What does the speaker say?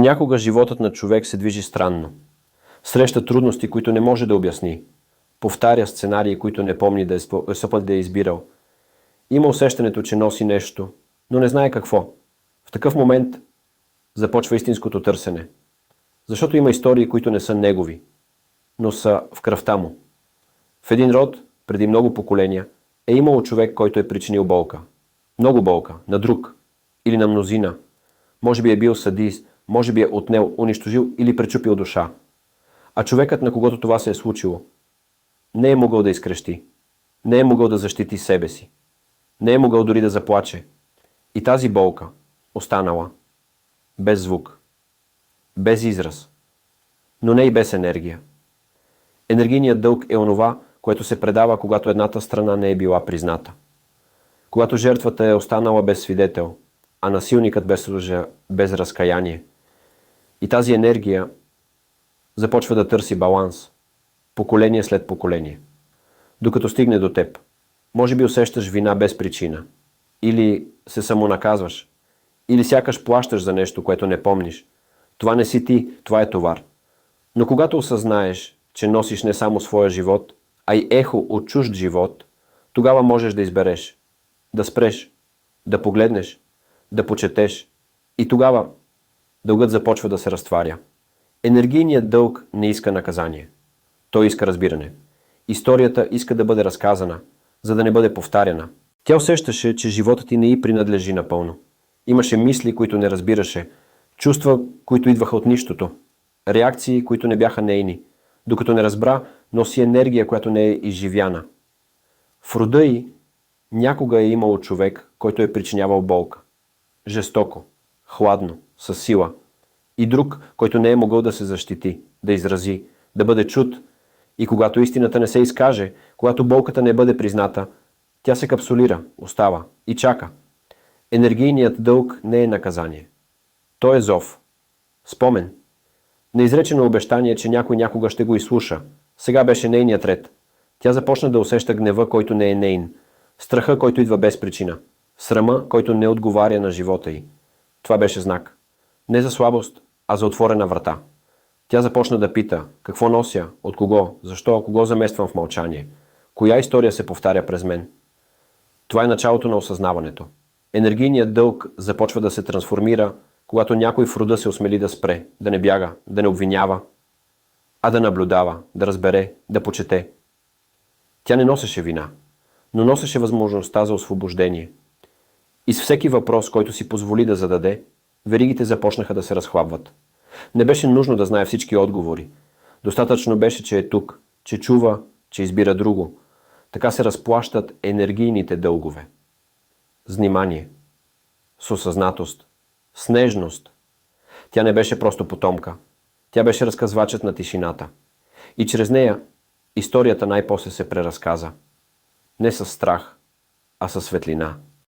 Понякога животът на човек се движи странно. Среща трудности, които не може да обясни. Повтаря сценарии, които не помни да е избирал. Има усещането, че носи нещо, но не знае какво. В такъв момент започва истинското търсене. Защото има истории, които не са негови, но са в кръвта му. В един род, преди много поколения, е имало човек, който е причинил болка. Много болка, на друг или на мнозина. Може би е бил садист, може би е отнел, унищожил или пречупил душа. А човекът, на когото това се е случило, не е могъл да изкрещи, не е могъл да защити себе си, не е могъл дори да заплаче. И тази болка останала без звук, без израз, но не и без енергия. Енергийният дълг е онова, което се предава, когато едната страна не е била призната. Когато жертвата е останала без свидетел, а насилникът без разкаяние. И тази енергия започва да търси баланс, поколение след поколение. Докато стигне до теб, може би усещаш вина без причина, или се самонаказваш, или сякаш плащаш за нещо, което не помниш. Това не си ти, това е товар. Но когато осъзнаеш, че носиш не само своя живот, а и ехо от чужд живот, тогава можеш да избереш, да спреш, да погледнеш, да почетеш и тогава дългът започва да се разтваря. Енергийният дълг не иска наказание. Той иска разбиране. Историята иска да бъде разказана, за да не бъде повтаряна. Тя усещаше, че животът ти не й принадлежи напълно. Имаше мисли, които не разбираше, чувства, които идваха от нищото, реакции, които не бяха нейни. Докато не разбра, носи енергия, която не е изживяна. В рода й някога е имало човек, който е причинявал болка. Жестоко, хладно, със сила. И друг, който не е могъл да се защити, да изрази, да бъде чут. И когато истината не се изкаже, когато болката не бъде призната, тя се капсулира, остава и чака. Енергийният дълг не е наказание. Той е зов. Спомен. Неизречено обещание, че някой някога ще го изслуша. Сега беше нейният ред. Тя започна да усеща гнева, който не е нейн. Страха, който идва без причина. Срама, който не отговаря на живота й. Това беше знак. Не за слабост, а за отворена врата. Тя започна да пита, какво нося, от кого, защо, кого замествам в мълчание, коя история се повтаря през мен. Това е началото на осъзнаването. Енергийният дълг започва да се трансформира, когато някой в рода се осмели да спре, да не бяга, да не обвинява, а да наблюдава, да разбере, да почете. Тя не носеше вина, но носеше възможността за освобождение. И с всеки въпрос, който си позволи да зададе, веригите започнаха да се разхлабват. Не беше нужно да знае всички отговори. Достатъчно беше, че е тук, че чува, че избира друго. Така се разплащат енергийните дългове. С внимание, с осъзнатост, с нежност. Тя не беше просто потомка. Тя беше разказвачът на тишината. И чрез нея историята най-после се преразказа. Не със страх, а със светлина.